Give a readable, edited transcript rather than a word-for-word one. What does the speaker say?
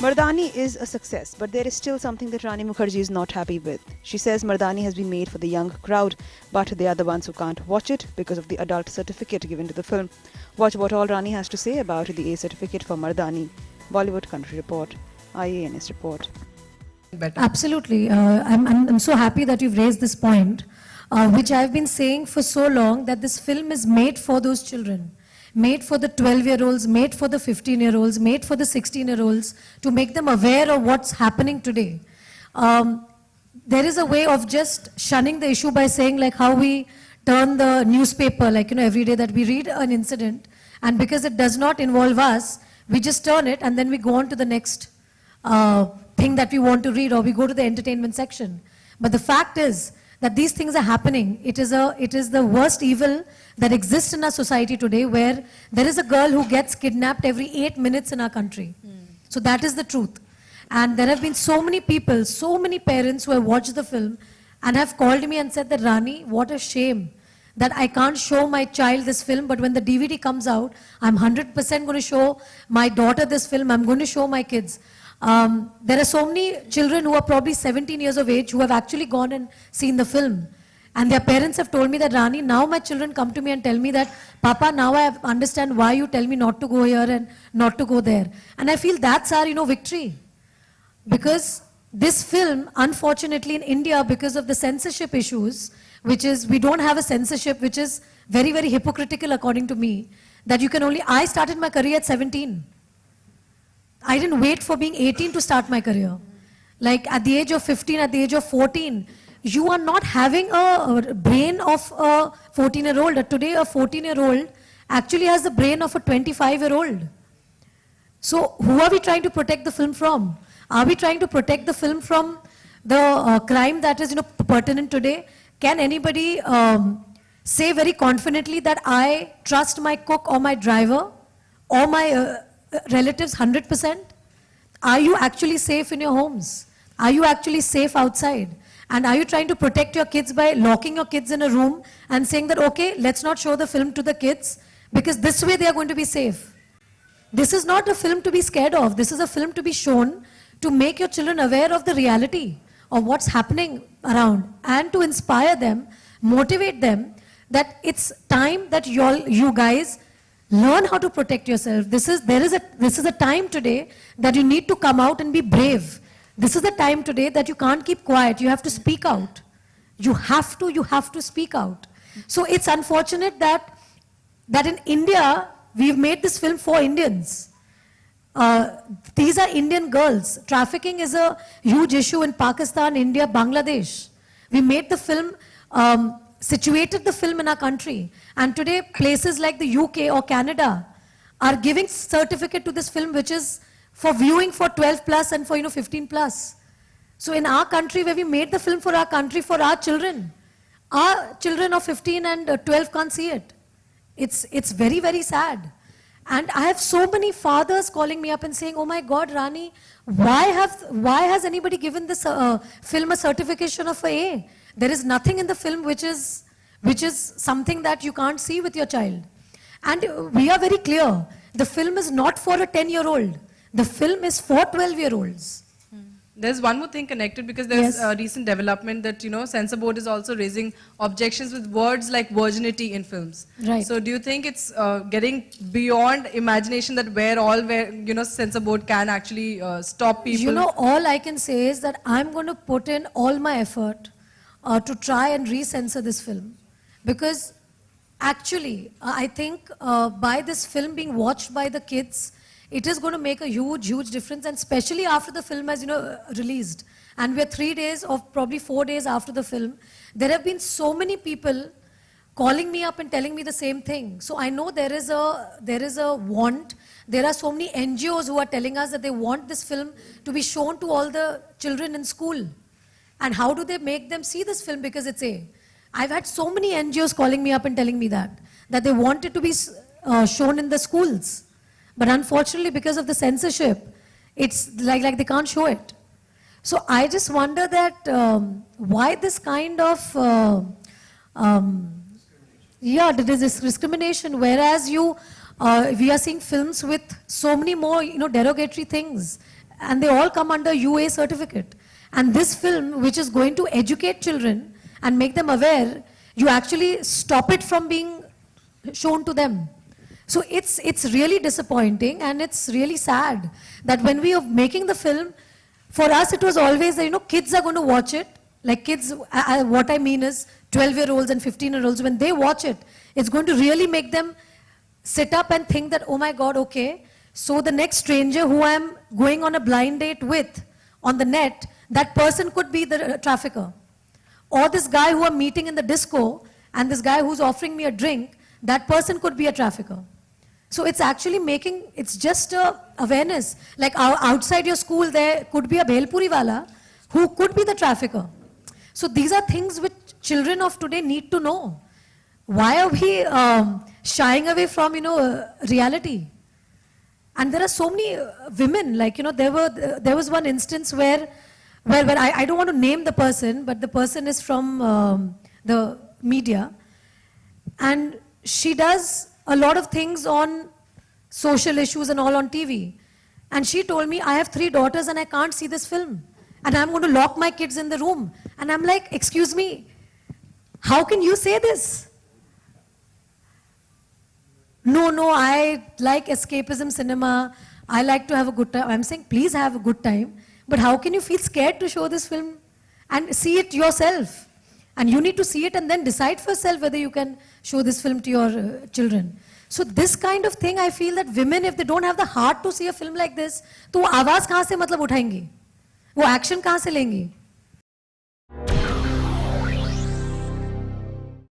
Mardaani is a success, but there is still something that Rani Mukerji is not happy with. She says Mardaani has been made for the young crowd, but they are the ones who can't watch it because of the adult certificate given to the film. Watch what all Rani has to say about the A certificate for Mardaani. Bollywood Country Report, IANS report. Absolutely. I'm so happy that you've raised this point, which I've been saying for so long, that this film is made for those children. Made for the 12-year-olds, made for the 15-year-olds, made for the 16-year-olds, to make them aware of what's happening today. There is a way of just shunning the issue by saying like how we turn the newspaper, like, every day that we read an incident, and because it does not involve us, we just turn it and then we go on to the next thing that we want to read, or we go to the entertainment section. But the fact is that these things are happening. It is the worst evil that exists in our society today, where there is a girl who gets kidnapped every 8 minutes in our country. So that is the truth. And there have been so many people, so many parents who have watched the film and have called me and said that, Rani, what a shame that I can't show my child this film, but when the DVD comes out, I'm 100% going to show my daughter this film, I'm going to show my kids. There are so many children who are probably 17 years of age who have actually gone and seen the film. And their parents have told me that, Rani, now my children come to me and tell me that, Papa, now I understand why you tell me not to go here and not to go there. And I feel that's our, victory. Because this film, unfortunately in India, because of the censorship issues, which is, we don't have a censorship, which is very, very hypocritical according to me, that you can only, I started my career at 17. I didn't wait for being 18 to start my career. Like at the age of 15, at the age of 14, you are not having a brain of a 14-year-old. Today, a 14-year-old actually has the brain of a 25-year-old. So who are we trying to protect the film from? Are we trying to protect the film from the crime that is pertinent today? Can anybody say very confidently that I trust my cook or my driver or my relatives 100%? Are you actually safe in your homes? Are you actually safe outside? And are you trying to protect your kids by locking your kids in a room and saying that, okay, let's not show the film to the kids because this way they are going to be safe? This is not a film to be scared of. This is a film to be shown to make your children aware of the reality of what's happening around and to inspire them, motivate them that it's time that you guys learn how to protect yourself. This is a time today that you need to come out and be brave. This is the time today that you can't keep quiet. You have to speak out. You have to speak out. So it's unfortunate that in India, we've made this film for Indians. These are Indian girls. Trafficking is a huge issue in Pakistan, India, Bangladesh. We made the film, situated the film in our country. And today, places like the UK or Canada are giving certificate to this film, which is for viewing for 12 plus and for 15 plus. So in our country, where we made the film for our country, for our children of 15 and 12 can't see it. It's very, very sad. And I have so many fathers calling me up and saying, oh my God, Rani, why has anybody given this film a certification of A? There is nothing in the film which is something that you can't see with your child. And we are very clear, the film is not for a 10-year-old. The film is for 12-year-olds. There's one more thing connected, because there's a recent development that, Censor Board is also raising objections with words like virginity in films. Right. So do you think it's getting beyond imagination that where Censor Board can actually stop people? All I can say is that I'm going to put in all my effort to try and re-censor this film. Because actually, I think by this film being watched by the kids, it is going to make a huge, huge difference, and especially after the film has, released. And we're 3 days or probably 4 days after the film. There have been so many people calling me up and telling me the same thing. So I know there is a want. There are so many NGOs who are telling us that they want this film to be shown to all the children in school. And how do they make them see this film? Because it's A. I've had so many NGOs calling me up and telling me that they want it to be shown in the schools. But unfortunately, because of the censorship, it's like they can't show it. So I just wonder that why this kind of this discrimination, whereas we are seeing films with so many more derogatory things, and they all come under UA certificate. And this film, which is going to educate children and make them aware, you actually stop it from being shown to them. So it's really disappointing, and it's really sad that when we are making the film, for us it was always that, you know, kids are going to watch it. Like kids, what I mean is 12-year-olds and 15-year-olds, when they watch it, it's going to really make them sit up and think that, oh my God, okay, so the next stranger who I'm going on a blind date with on the net, that person could be the trafficker. Or this guy who I'm meeting in the disco and this guy who's offering me a drink, that person could be a trafficker. So it's actually making, it's just a awareness. Like outside your school, there could be a Bhelpuri wala who could be the trafficker. So these are things which children of today need to know. Why are we shying away from, you know, reality? And there are so many women, like, you know, there was one instance where I don't want to name the person, but the person is from the media, and she does a lot of things on social issues and all on TV. And she told me, I have 3 daughters and I can't see this film. And I'm going to lock my kids in the room. And I'm like, excuse me, how can you say this? No, I like escapism cinema. I like to have a good time. I'm saying, please have a good time. But how can you feel scared to show this film and see it yourself? And you need to see it and then decide for yourself whether you can show this film to your children. So this kind of thing, I feel that women, if they don't have the heart to see a film like this, तो वो आवाज कहाँ से मतलब उठाएंगी? वो action कहाँ से लेंगी?